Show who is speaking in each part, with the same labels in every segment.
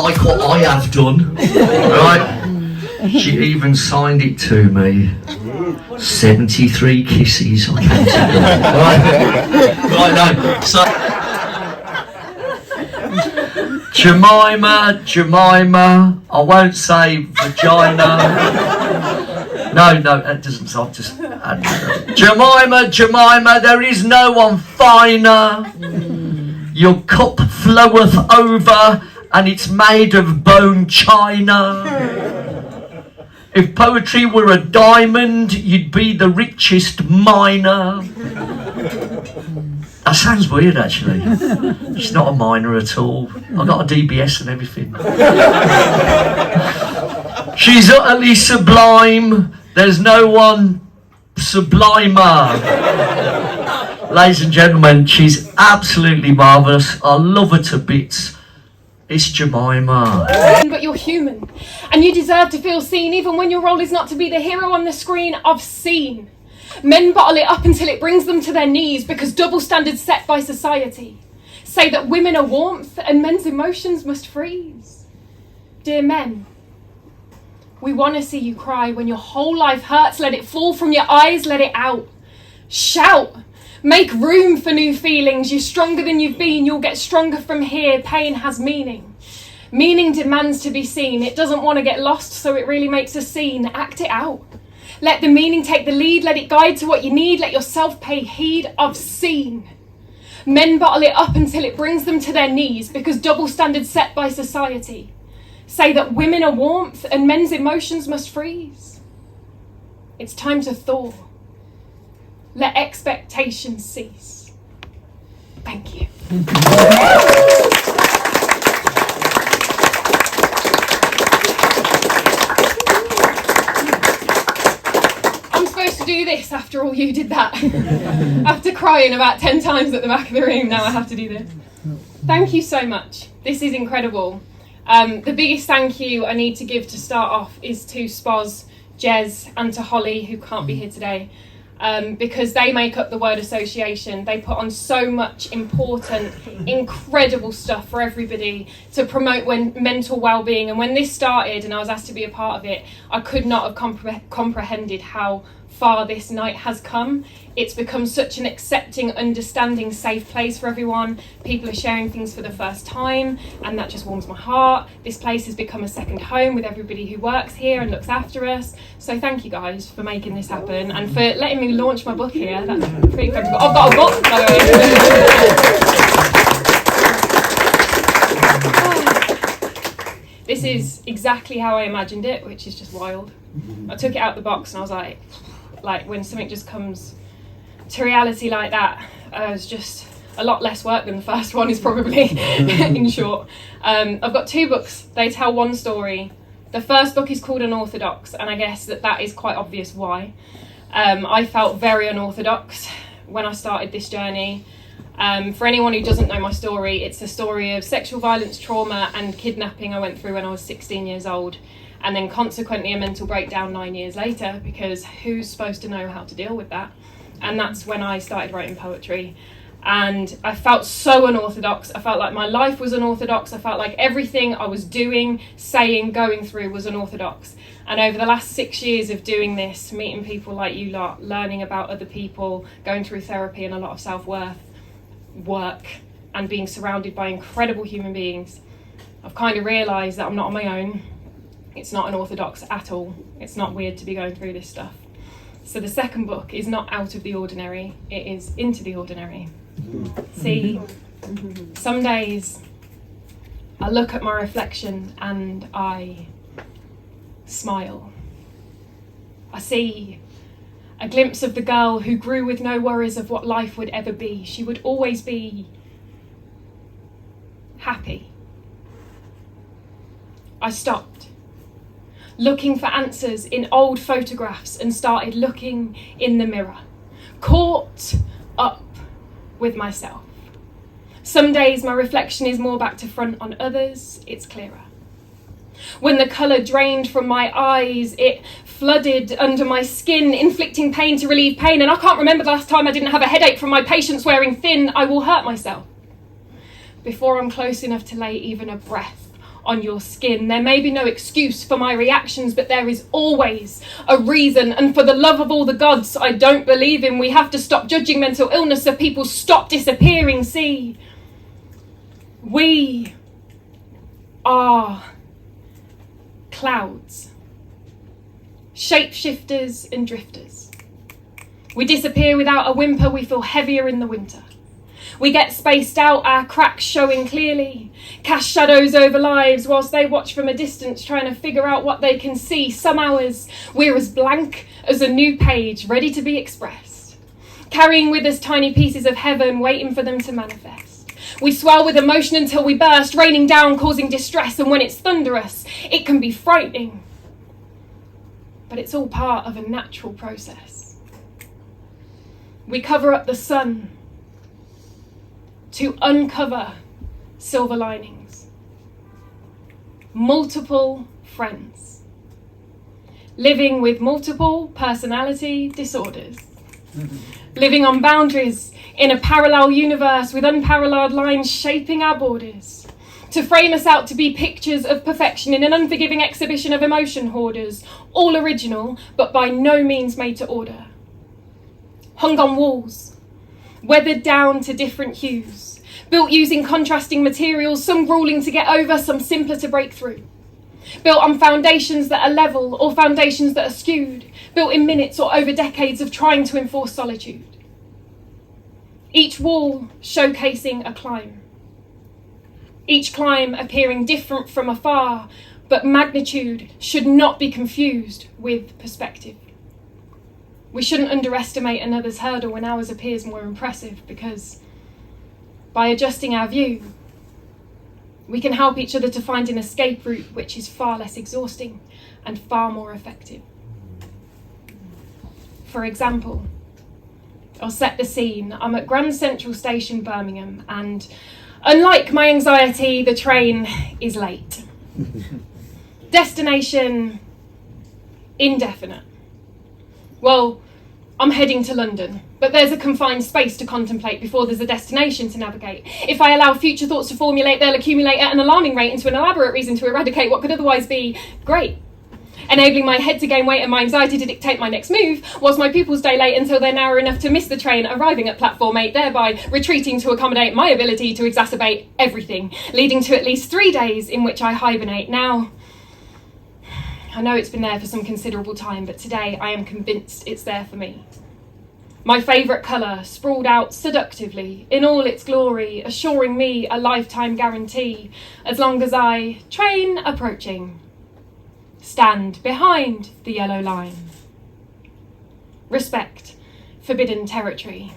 Speaker 1: like what I have done, right? She even signed it to me. 73 kisses I counted. Right, no. So Jemima, I won't say vagina. No, that doesn't. I've just Jemima, there is no one finer. Your cup floweth over, and it's made of bone china. If poetry were a diamond, you'd be the richest miner. That sounds weird, actually. She's not a miner at all. I got a DBS and everything. She's utterly sublime. There's no one sublimer. Ladies and gentlemen, she's absolutely marvellous. I love her to bits. It's Jemima.
Speaker 2: But you're human, and you deserve to feel seen, even when your role is not to be the hero on the screen. I've seen men bottle it up until it brings them to their knees because double standards set by society say that women are warmth and men's emotions must freeze. Dear men, we want to see you cry. When your whole life hurts, let it fall from your eyes, let it out. Shout. Make room for new feelings. You're stronger than you've been. You'll get stronger from here. Pain has meaning. Meaning demands to be seen. It doesn't want to get lost, so it really makes a scene. Act it out. Let the meaning take the lead. Let it guide to what you need. Let yourself pay heed. I've seen men bottle it up until it brings them to their knees because double standards set by society say that women are warmth and men's emotions must freeze. It's time to thaw. Let expectations cease. Thank you. I'm supposed to do this after all you did that. After crying about 10 times at the back of the room, now I have to do this. Thank you so much. This is incredible. The biggest thank you I need to give to start off is to Spoz, Jez, and to Holly, who can't be here today. Because they make up the word association. They put on so much important, incredible stuff for everybody to promote mental well-being. And when this started and I was asked to be a part of it, I could not have comprehended how far this night has come. It's become such an accepting, understanding, safe place for everyone. People are sharing things for the first time, and that just warms my heart. This place has become a second home with everybody who works here and looks after us. So thank you guys for making this happen and for letting me launch my book here. That's pretty incredible. I've got a book, by the way. This is exactly how I imagined it, which is just wild. I took it out the box and I was like when something just comes to reality like that, it's just a lot less work than the first one is probably, in short. I've got 2 books. They tell one story. The first book is called Unorthodox, and I guess that is quite obvious why. I felt very unorthodox when I started this journey. For anyone who doesn't know my story, it's a story of sexual violence, trauma and kidnapping I went through when I was 16 years old, and then consequently a mental breakdown 9 years later, because who's supposed to know how to deal with that? And that's when I started writing poetry. And I felt so unorthodox. I felt like my life was unorthodox. I felt like everything I was doing, saying, going through was unorthodox. And over the last 6 years of doing this, meeting people like you lot, learning about other people, going through therapy and a lot of self-worth work, and being surrounded by incredible human beings, I've kind of realised that I'm not on my own. It's not unorthodox at all. It's not weird to be going through this stuff. So the second book is not out of the ordinary, it is into the ordinary. See, some days I look at my reflection and I smile. I see a glimpse of the girl who grew with no worries of what life would ever be. She would always be happy. I stopped, looking for answers in old photographs, and started looking in the mirror, caught up with myself. Some days my reflection is more back to front, on others it's clearer. When the colour drained from my eyes, it flooded under my skin, inflicting pain to relieve pain, and I can't remember the last time I didn't have a headache from my patients wearing thin. I will hurt myself before I'm close enough to lay even a breath on your skin. There may be no excuse for my reactions, but there is always a reason. And for the love of all the gods I don't believe in, we have to stop judging mental illness so people stop disappearing. See, we are clouds, shapeshifters and drifters. We disappear without a whimper, we feel heavier in the winter. We get spaced out, our cracks showing clearly, cast shadows over lives whilst they watch from a distance, trying to figure out what they can see. Some hours we're as blank as a new page, ready to be expressed, carrying with us tiny pieces of heaven, waiting for them to manifest. We swell with emotion until we burst, raining down, causing distress, and when it's thunderous, it can be frightening. But it's all part of a natural process. We cover up the sun to uncover silver linings. Multiple friends, living with multiple personality disorders, living on boundaries in a parallel universe with unparalleled lines shaping our borders, to frame us out to be pictures of perfection in an unforgiving exhibition of emotion hoarders, all original but by no means made to order. Hung on walls, weathered down to different hues, built using contrasting materials, some grueling to get over, some simpler to break through. Built on foundations that are level or foundations that are skewed, built in minutes or over decades of trying to enforce solitude. Each wall showcasing a climb. Each climb appearing different from afar, but magnitude should not be confused with perspective. We shouldn't underestimate another's hurdle when ours appears more impressive, because by adjusting our view, we can help each other to find an escape route which is far less exhausting and far more effective. For example, I'll set the scene. I'm at Grand Central Station, Birmingham, and unlike my anxiety, the train is late. Destination, indefinite. Well, I'm heading to London, but there's a confined space to contemplate before there's a destination to navigate. If I allow future thoughts to formulate, they'll accumulate at an alarming rate into an elaborate reason to eradicate what could otherwise be great, enabling my head to gain weight and my anxiety to dictate my next move, whilst my pupils dilate until they're narrow enough to miss the train arriving at platform 8, thereby retreating to accommodate my ability to exacerbate everything, leading to at least 3 days in which I hibernate. Now, I know it's been there for some considerable time, but today I am convinced it's there for me. My favourite colour, sprawled out seductively, in all its glory, assuring me a lifetime guarantee, as long as I, train approaching, stand behind the yellow line. Respect, forbidden territory.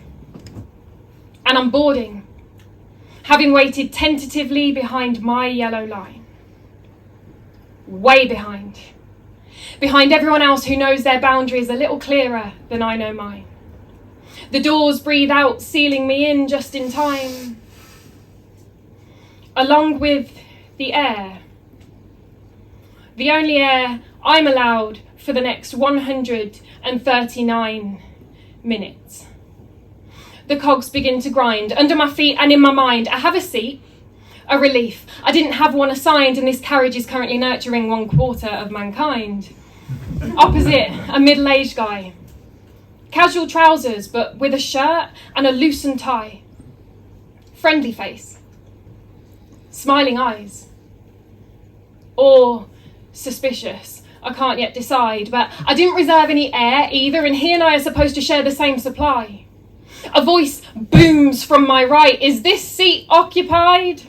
Speaker 2: And I'm boarding, having waited tentatively behind my yellow line. Way behind. Behind everyone else who knows their boundaries a little clearer than I know mine. The doors breathe out, sealing me in just in time. Along with the air. The only air I'm allowed for the next 139 minutes. The cogs begin to grind under my feet and in my mind. I have a seat, a relief. I didn't have one assigned, and this carriage is currently nurturing 1/4 of mankind. Opposite, a middle-aged guy. Casual trousers, but with a shirt and a loosened tie. Friendly face. Smiling eyes. Or suspicious. I can't yet decide, but I didn't reserve any air either, and he and I are supposed to share the same supply. A voice booms from my right. Is this seat occupied?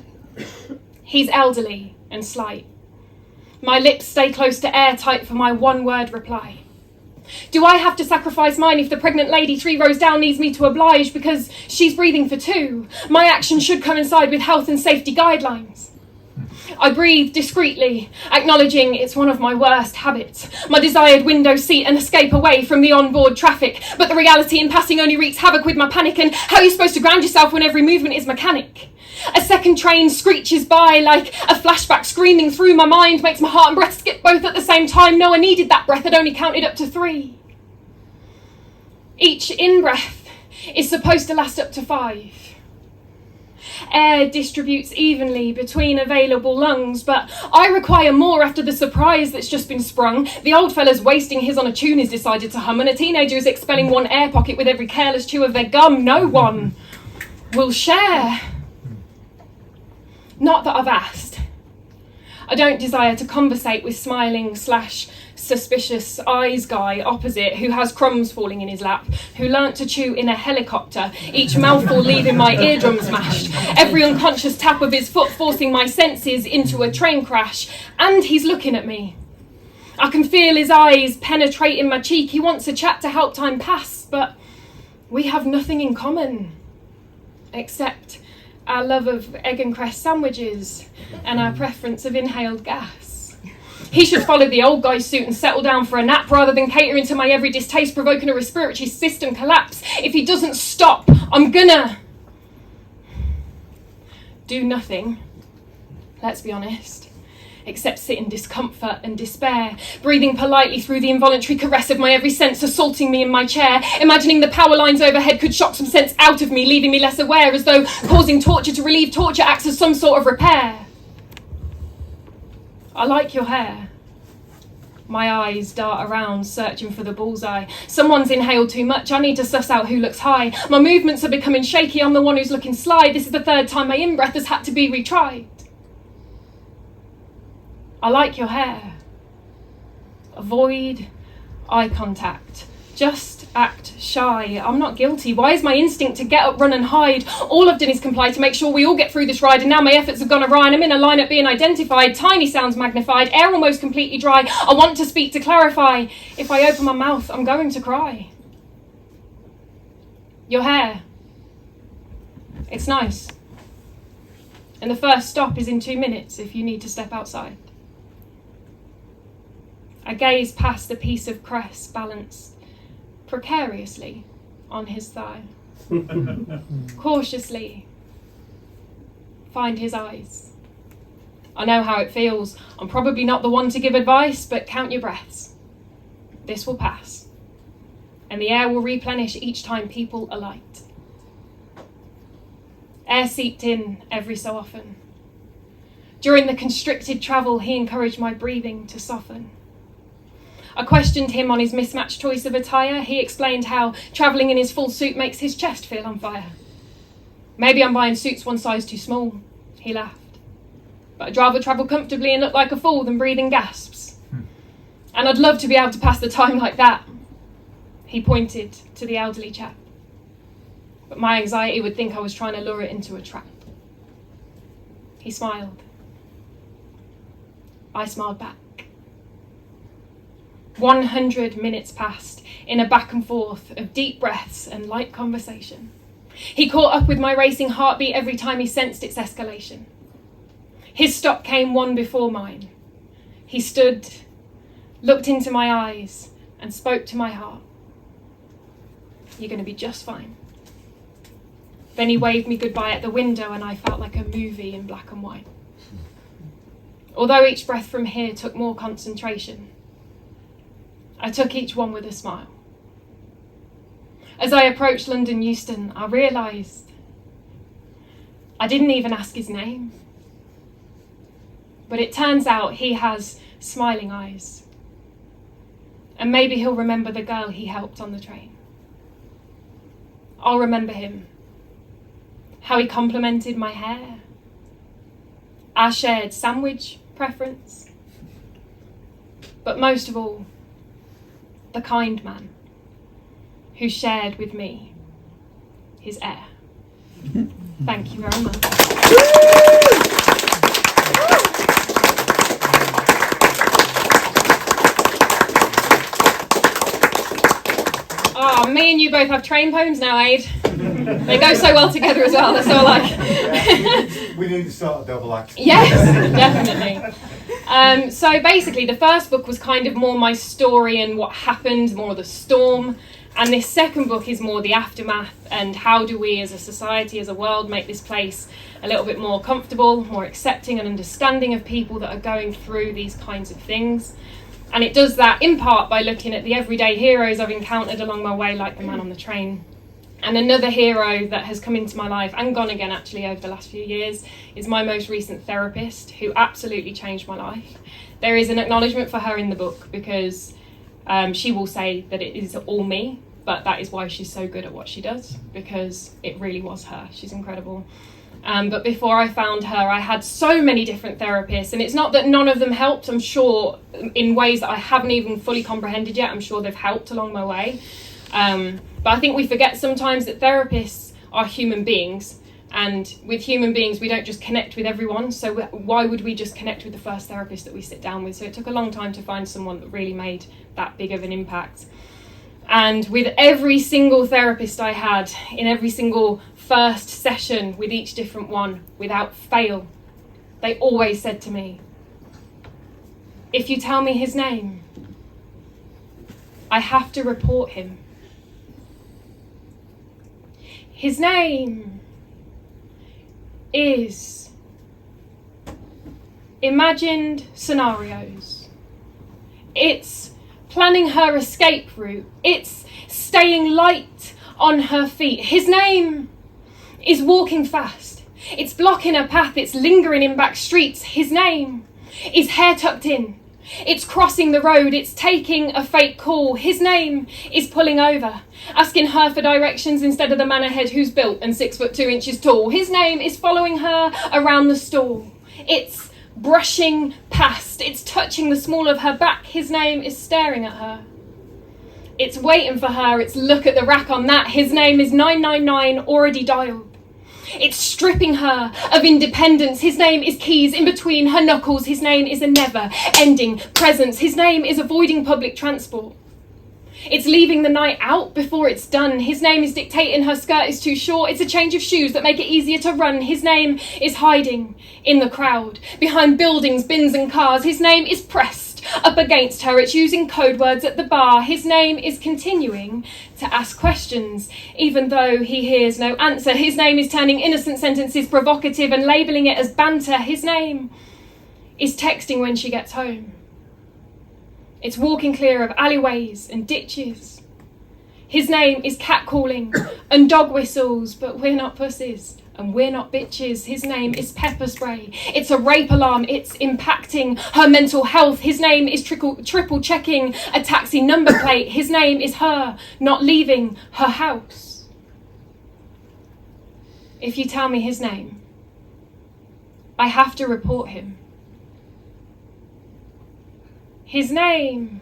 Speaker 2: He's elderly and slight. My lips stay close to airtight for my one-word reply. Do I have to sacrifice mine if the pregnant lady 3 rows down needs me to oblige because she's breathing for 2? My action should coincide with health and safety guidelines. I breathe discreetly, acknowledging it's one of my worst habits. My desired window seat and escape away from the onboard traffic. But the reality in passing only wreaks havoc with my panic, and how you're supposed to ground yourself when every movement is mechanic. A second train screeches by like a flashback screaming through my mind, makes my heart and breath skip both at the same time. No, I needed that breath, I'd only counted up to 3. Each in-breath is supposed to last up to 5. Air distributes evenly between available lungs, but I require more after the surprise that's just been sprung. The old fella's wasting his on a tune he's decided to hum, and a teenager is expelling one air pocket with every careless chew of their gum. No one will share. Not that I've asked. I don't desire to conversate with smiling / suspicious eyes guy opposite who has crumbs falling in his lap, who learnt to chew in a helicopter, each mouthful leaving my eardrums mashed, every unconscious tap of his foot forcing my senses into a train crash, and he's looking at me. I can feel his eyes penetrating my cheek. He wants a chat to help time pass, but we have nothing in common except our love of egg and cress sandwiches and our preference of inhaled gas. He should follow the old guy's suit and settle down for a nap rather than catering to my every distaste, provoking a respiratory system collapse. If he doesn't stop, I'm gonna do nothing, let's be honest, except sit in discomfort and despair, breathing politely through the involuntary caress of my every sense assaulting me in my chair, imagining the power lines overhead could shock some sense out of me, leaving me less aware, as though causing torture to relieve torture acts as some sort of repair. I like your hair. My eyes dart around, searching for the bullseye. Someone's inhaled too much. I need to suss out who looks high. My movements are becoming shaky. I'm the one who's looking sly. This is the third time my in-breath has had to be retried. I like your hair. Avoid eye contact. Just act shy. I'm not guilty. Why is my instinct to get up, run and hide? All I've done is comply to make sure we all get through this ride, and now my efforts have gone awry and I'm in a lineup being identified. Tiny sounds magnified, air almost completely dry. I want to speak to clarify. If I open my mouth, I'm going to cry. Your hair. It's nice. And the first stop is in 2 minutes if you need to step outside. I gaze past a piece of cress balanced precariously on his thigh. Cautiously find his eyes. I know how it feels. I'm probably not the one to give advice, but count your breaths. This will pass, and the air will replenish each time people alight. Air seeped in every so often. During the constricted travel, he encouraged my breathing to soften. I questioned him on his mismatched choice of attire. He explained how travelling in his full suit makes his chest feel on fire. Maybe I'm buying suits one size too small, he laughed. But I'd rather travel comfortably and look like a fool than breathe in gasps. And I'd love to be able to pass the time like that. He pointed to the elderly chap. But my anxiety would think I was trying to lure it into a trap. He smiled. I smiled back. 100 minutes passed in a back and forth of deep breaths and light conversation. He caught up with my racing heartbeat every time he sensed its escalation. His stop came one before mine. He stood, looked into my eyes, and spoke to my heart. You're going to be just fine. Then he waved me goodbye at the window, and I felt like a movie in black and white. Although each breath from here took more concentration, I took each one with a smile. As I approached London Euston, I realised I didn't even ask his name. But it turns out he has smiling eyes. And maybe he'll remember the girl he helped on the train. I'll remember him. How he complimented my hair. Our shared sandwich preference. But most of all, the kind man who shared with me his air. Thank you very much. Oh, me and you both have train poems now, Aid. They go so well together as well, that's all like.
Speaker 3: We need to start a double act.
Speaker 2: Yes, definitely. So basically the first book was kind of more my story and what happened, more the storm. And this second book is more the aftermath and how do we as a society, as a world, make this place a little bit more comfortable, more accepting and understanding of people that are going through these kinds of things. And it does that in part by looking at the everyday heroes I've encountered along my way, like the man on the train, And another hero that has come into my life, and gone again actually over the last few years, is my most recent therapist, who absolutely changed my life. There is an acknowledgement for her in the book, because she will say that it is all me, but that is why she's so good at what she does, because it really was her. She's incredible. But before I found her, I had so many different therapists, and it's not that none of them helped. I'm sure in ways that I haven't even fully comprehended yet. I'm sure they've helped along my way. But I think we forget sometimes that therapists are human beings, and with human beings we don't just connect with everyone, so why would we just connect with the first therapist that we sit down with? So it took a long time to find someone that really made that big of an impact. And with every single therapist I had, in every single first session with each different one, without fail, they always said to me, if you tell me his name, I have to report him. His name is imagined scenarios. It's planning her escape route. It's staying light on her feet. His name is walking fast. It's blocking her path. It's lingering in back streets. His name is hair tucked in. It's crossing the road. It's taking a fake call. His name is pulling over, asking her for directions instead of the man ahead who's built and 6'2" tall. His name is following her around the stall. It's brushing past. It's touching the small of her back. His name is staring at her. It's waiting for her. It's look at the rack on that. His name is 999 already dialed. It's stripping her of independence. His name is keys in between her knuckles. His name is a never-ending presence. His name is avoiding public transport. It's leaving the night out before it's done. His name is dictating her skirt is too short. It's a change of shoes that make it easier to run. His name is hiding in the crowd, behind buildings, bins and cars. His name is pressed up against her. It's using code words at the bar. His name is continuing to ask questions, even though he hears no answer. His name is turning innocent sentences provocative and labelling it as banter. His name is texting when she gets home. It's walking clear of alleyways and ditches. His name is catcalling and dog whistles, but we're not pussies and we're not bitches. His name is pepper spray. It's a rape alarm. It's impacting her mental health. His name is triple checking a taxi number plate. His name is her not leaving her house. If you tell me his name, I have to report him. His name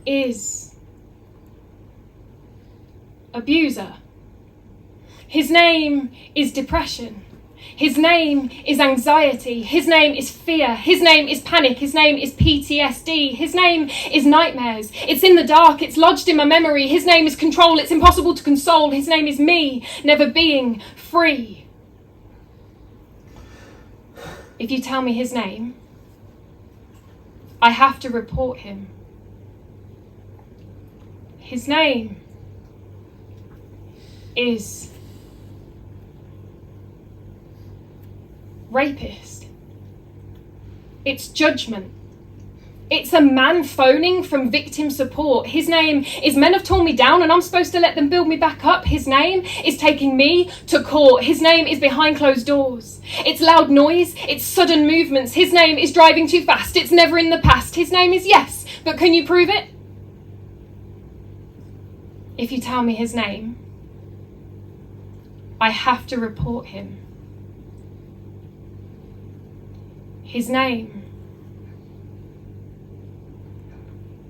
Speaker 2: is abuser. His name is depression. His name is anxiety. His name is fear. His name is panic. His name is PTSD. His name is nightmares. It's in the dark. It's lodged in my memory. His name is control. It's impossible to console. His name is me, never being free. If you tell me his name, I have to report him. His name is rapist. It's judgment. It's a man phoning from victim support. His name is men have torn me down and I'm supposed to let them build me back up. His name is taking me to court. His name is behind closed doors. It's loud noise. It's sudden movements. His name is driving too fast. It's never in the past. His name is yes, but can you prove it? If you tell me his name, I have to report him. His name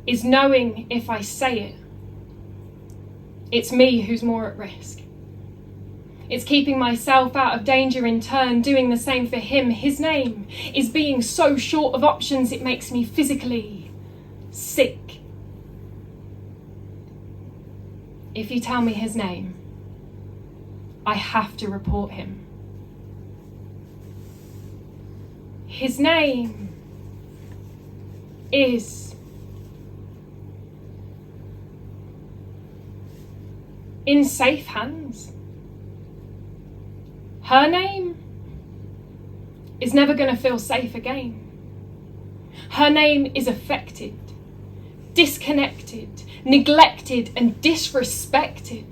Speaker 2: is knowing if I say it, it's me who's more at risk. It's keeping myself out of danger in turn, doing the same for him. His name is being so short of options it makes me physically sick. If you tell me his name, I have to report him. His name is in safe hands. Her name is never going to feel safe again. Her name is affected, disconnected, neglected and disrespected.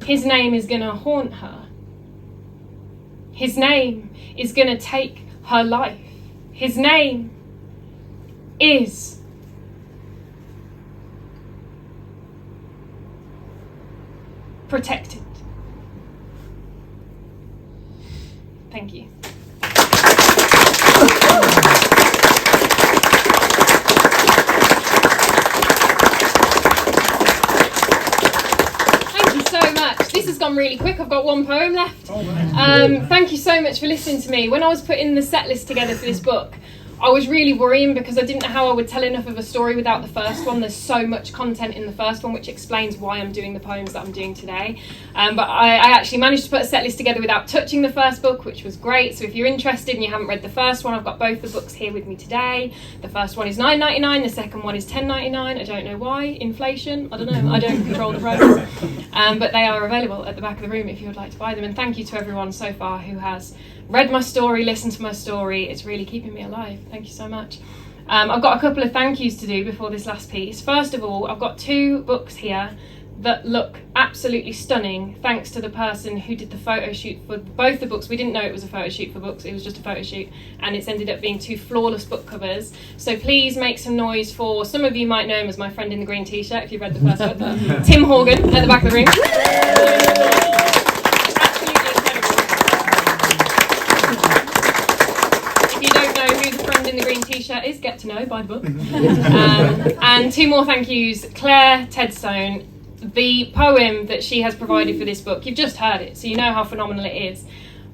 Speaker 2: His name is going to haunt her. His name is going to take her life. His name is protected. Thank you. This has gone really quick. I've got one poem left. Thank you so much for listening to me. When I was putting the set list together for this book, I was really worrying because I didn't know how I would tell enough of a story without the first one. There's so much content in the first one which explains why I'm doing the poems that I'm doing today. But I actually managed to put a set list together without touching the first book, which was great. So if you're interested and you haven't read the first one, I've got both the books here with me today. The first one is $9.99, the second one is $10.99. I don't know why. Inflation? I don't know. I don't control the prices. But they are available at the back of the room if you would like to buy them. And thank you to everyone so far who has read my story, listened to my story. It's really keeping me alive. Thank you so much. I've got a couple of thank yous to do before this last piece. First of all, I've got 2 books here that look absolutely stunning thanks to the person who did the photo shoot for both the books. We didn't know it was a photo shoot for books, it was just a photo shoot, and it's ended up being 2 flawless book covers. So please make some noise for, some of you might know him as my friend in the green t-shirt if you've read the first book, Tim Horgan at the back of the room. Absolutely incredible. If you don't know who the friend in the green t-shirt is, get to know, buy the book. And 2 more thank yous. Claire Tedstone, the poem that she has provided for this book, you've just heard it, so you know how phenomenal it is.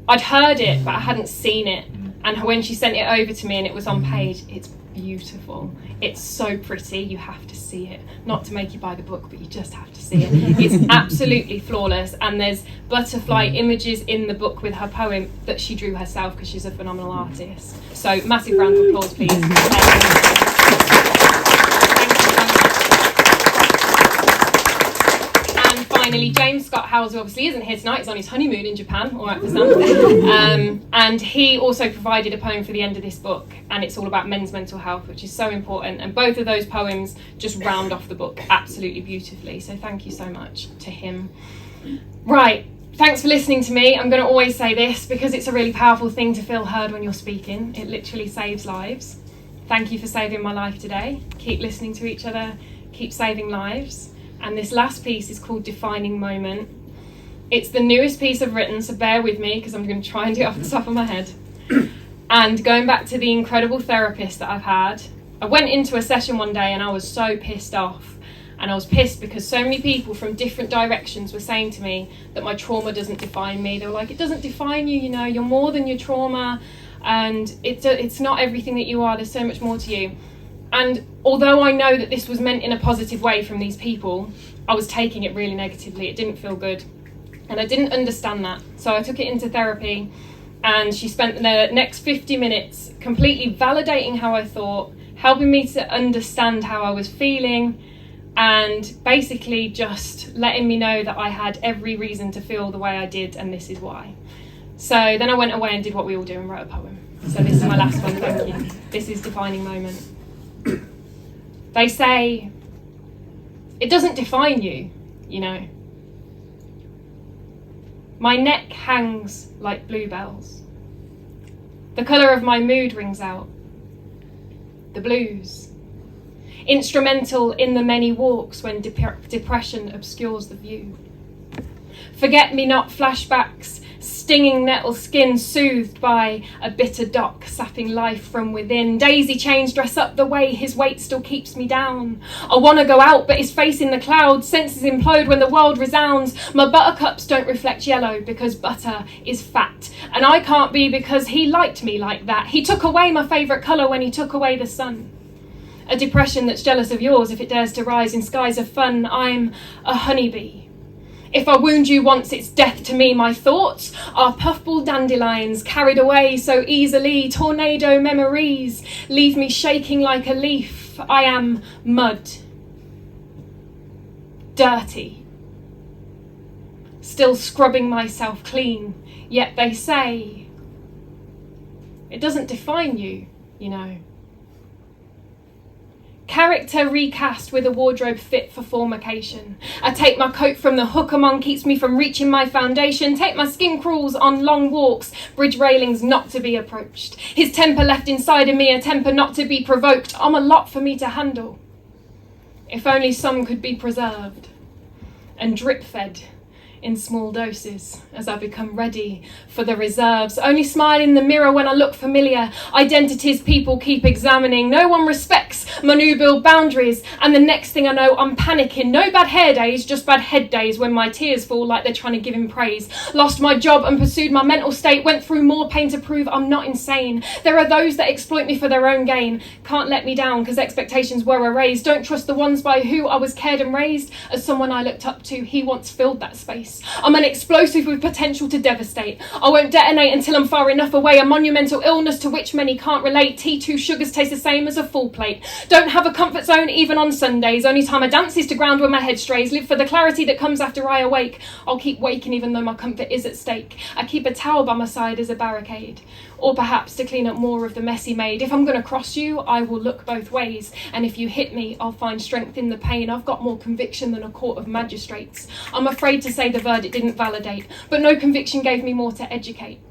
Speaker 2: I'd heard it, but I hadn't seen it. And when she sent it over to me and it was on page, it's beautiful. It's so pretty, you have to see it. Not to make you buy the book, but you just have to see it. It's absolutely flawless, and there's butterfly images in the book with her poem that she drew herself because she's a phenomenal artist. So massive round of applause, please. Finally, James Scott Howes, who obviously isn't here tonight, he's on his honeymoon in Japan, all right for some. And he also provided a poem for the end of this book, and it's all about men's mental health, which is so important. And both of those poems just round off the book absolutely beautifully. So thank you so much to him. Right, thanks for listening to me. I'm going to always say this because it's a really powerful thing to feel heard when you're speaking. It literally saves lives. Thank you for saving my life today. Keep listening to each other, keep saving lives. And this last piece is called Defining Moment. It's the newest piece I've written, so bear with me because I'm going to try and do it off the top of my head. And going back to the incredible therapist that I've had, I went into a session one day and I was so pissed off. And I was pissed because so many people from different directions were saying to me that my trauma doesn't define me. They were like, it doesn't define you, you know, you're more than your trauma, and it's not everything that you are, there's so much more to you. And although I know that this was meant in a positive way from these people, I was taking it really negatively. It didn't feel good. And I didn't understand that. So I took it into therapy, and she spent the next 50 minutes completely validating how I thought, helping me to understand how I was feeling, and basically just letting me know that I had every reason to feel the way I did, and this is why. So then I went away and did what we all do and wrote a poem. So this is my last one, thank you. This is Defining Moment. They say, it doesn't define you, you know. My neck hangs like bluebells. The colour of my mood rings out. The blues. Instrumental in the many walks when depression obscures the view. Forget-me-not flashbacks, stinging nettle skin soothed by a bitter dock sapping life from within. Daisy chains dress up the way his weight still keeps me down. I want to go out but his face in the clouds, senses implode when the world resounds. My buttercups don't reflect yellow because butter is fat, and I can't be because he liked me like that. He took away my favourite colour when he took away the sun. A depression that's jealous of yours if it dares to rise in skies of fun. I'm a honeybee. If I wound you once, it's death to me. My thoughts are puffball dandelions carried away so easily. Tornado memories leave me shaking like a leaf. I am mud. Dirty. Still scrubbing myself clean. Yet they say it doesn't define you, you know. Character recast with a wardrobe fit for form occasion. I take my coat from the hook among, keeps me from reaching my foundation. Take my skin crawls on long walks, bridge railings not to be approached. His temper left inside of me, a temper not to be provoked. I'm a lot for me to handle. If only some could be preserved and drip fed in small doses as I become ready for the reserves. Only smile in the mirror when I look familiar. Identities people keep examining. No one respects my new build boundaries. And the next thing I know, I'm panicking. No bad hair days, just bad head days when my tears fall like they're trying to give him praise. Lost my job and pursued my mental state. Went through more pain to prove I'm not insane. There are those that exploit me for their own gain. Can't let me down because expectations were erased. Don't trust the ones by who I was cared and raised. As someone I looked up to, he once filled that space. I'm an explosive with potential to devastate. I won't detonate until I'm far enough away. A monumental illness to which many can't relate. T2 sugars taste the same as a full plate. Don't have a comfort zone even on Sundays. Only time I dance is to ground where my head strays. Live for the clarity that comes after I awake. I'll keep waking even though my comfort is at stake. I keep a towel by my side as a barricade. Or perhaps to clean up more of the mess he made. If I'm going to cross you, I will look both ways. And if you hit me, I'll find strength in the pain. I've got more conviction than a court of magistrates. I'm afraid to say the verdict didn't validate, but no conviction gave me more to educate.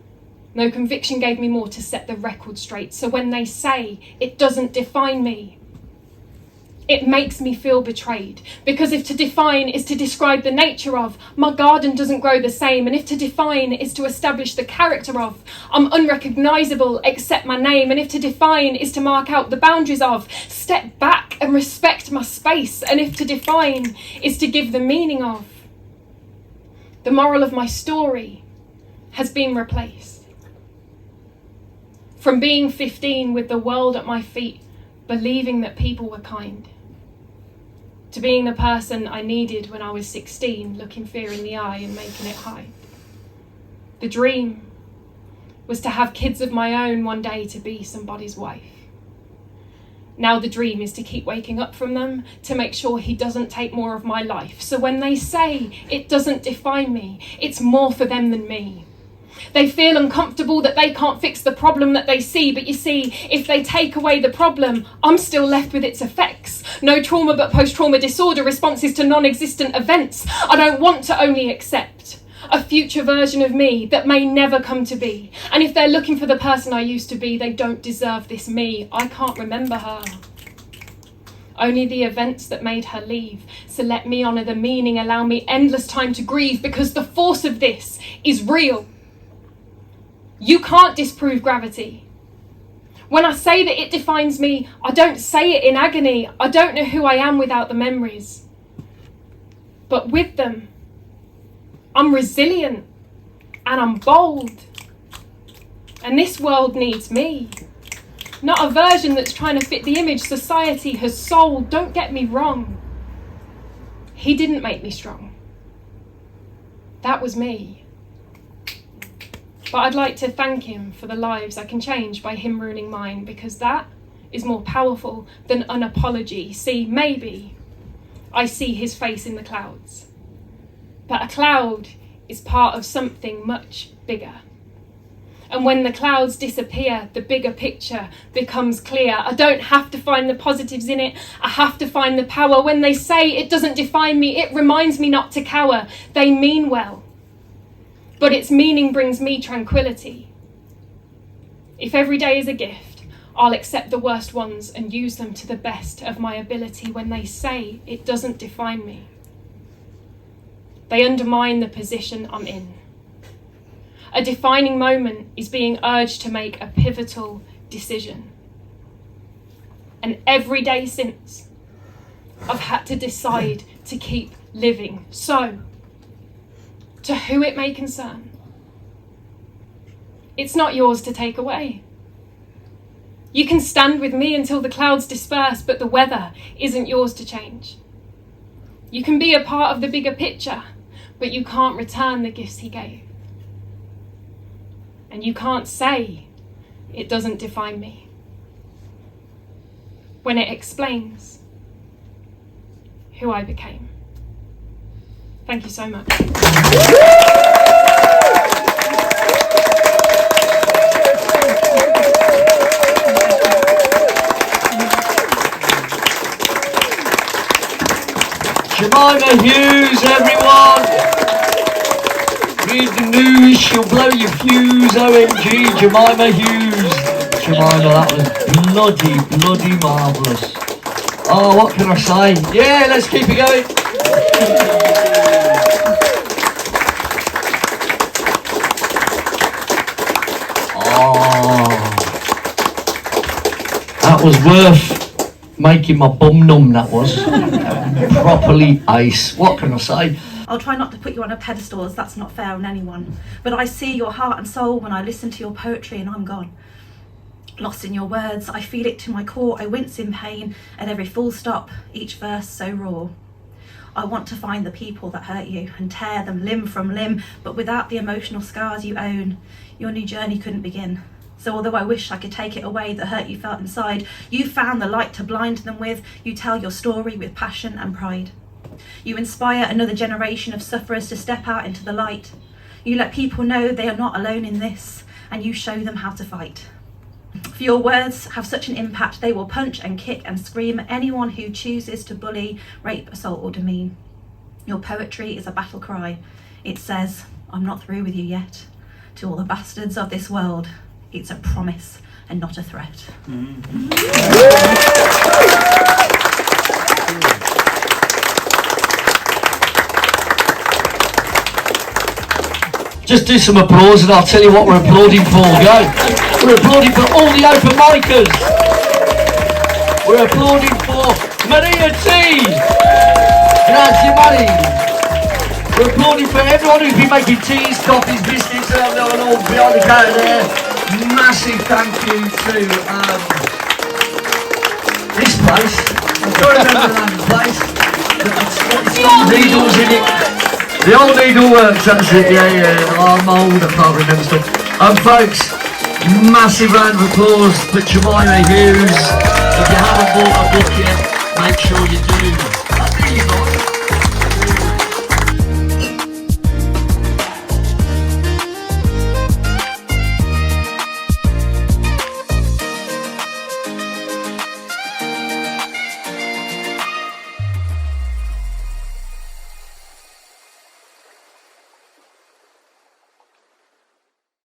Speaker 2: No conviction gave me more to set the record straight. So when they say it doesn't define me, it makes me feel betrayed. Because if to define is to describe the nature of, my garden doesn't grow the same. And if to define is to establish the character of, I'm unrecognisable except my name. And if to define is to mark out the boundaries of, step back and respect my space. And if to define is to give the meaning of, the moral of my story has been replaced. From being 15 with the world at my feet, believing that people were kind, to being the person I needed when I was 16, looking fear in the eye and making it hide. The dream was to have kids of my own one day, to be somebody's wife. Now the dream is to keep waking up from them, to make sure he doesn't take more of my life. So when they say it doesn't define me, it's more for them than me. They feel uncomfortable that they can't fix the problem that they see. But you see, if they take away the problem, I'm still left with its effects. No trauma but post-trauma disorder responses to non-existent events. I don't want to only accept a future version of me that may never come to be. And if they're looking for the person I used to be, they don't deserve this me. I can't remember her. Only the events that made her leave. So let me honour the meaning, allow me endless time to grieve, because the force of this is real. You can't disprove gravity. When I say that it defines me, I don't say it in agony. I don't know who I am without the memories. But with them, I'm resilient and I'm bold. And this world needs me. Not a version that's trying to fit the image society has sold. Don't get me wrong. He didn't make me strong. That was me. But I'd like to thank him for the lives I can change by him ruining mine, because that is more powerful than an apology. See, maybe I see his face in the clouds, but a cloud is part of something much bigger. And when the clouds disappear, the bigger picture becomes clear. I don't have to find the positives in it. I have to find the power. When they say it doesn't define me, it reminds me not to cower. They mean well, but its meaning brings me tranquility. If every day is a gift, I'll accept the worst ones and use them to the best of my ability. When they say it doesn't define me, they undermine the position I'm in. A defining moment is being urged to make a pivotal decision. And every day since, I've had to decide to keep living. So, to who it may concern, it's not yours to take away. You can stand with me until the clouds disperse, but the weather isn't yours to change. You can be a part of the bigger picture, but you can't return the gifts he gave. And you can't say it doesn't define me when it explains who I became. Thank you so much.
Speaker 1: Jemima Hughes, everyone. Read the news, she'll blow your fuse. OMG, Jemima Hughes. Jemima, that was bloody marvellous. Oh, what can I say? Yeah, let's keep it going. Oh, that was worth making my bum numb, that was. Properly ace. What can I say?
Speaker 3: I'll try not to put you on a pedestal, as that's not fair on anyone. But I see your heart and soul when I listen to your poetry, and I'm gone. Lost in your words, I feel it to my core. I wince in pain at every full stop, each verse so raw. I want to find the people that hurt you and tear them limb from limb, but without the emotional scars you own, your new journey couldn't begin. So although I wish I could take it away, the hurt you felt inside, you found the light to blind them with. You tell your story with passion and pride. You inspire another generation of sufferers to step out into the light. You let people know they are not alone in this, and you show them how to fight. For your words have such an impact, they will punch and kick and scream at anyone who chooses to bully, rape, assault or demean. Your poetry is a battle cry. It says, I'm not through with you yet. To all the bastards of this world, it's a promise and not a threat.
Speaker 1: Just do some applause and I'll tell you what we're applauding for. Go. We're applauding for all the open micers. We're applauding for Maria T. Grazie Mari. We're applauding for everyone who's been making teas, coffees, biscuits, and all behind the counter there. Massive thank you to this place. I don't remember the name of the place. It's got needles in it. The old needleworks, that's it, yeah. I'm old, I can't remember stuff. Folks, massive round of applause for Jemima Hughes. If you haven't bought a book yet, make sure you do.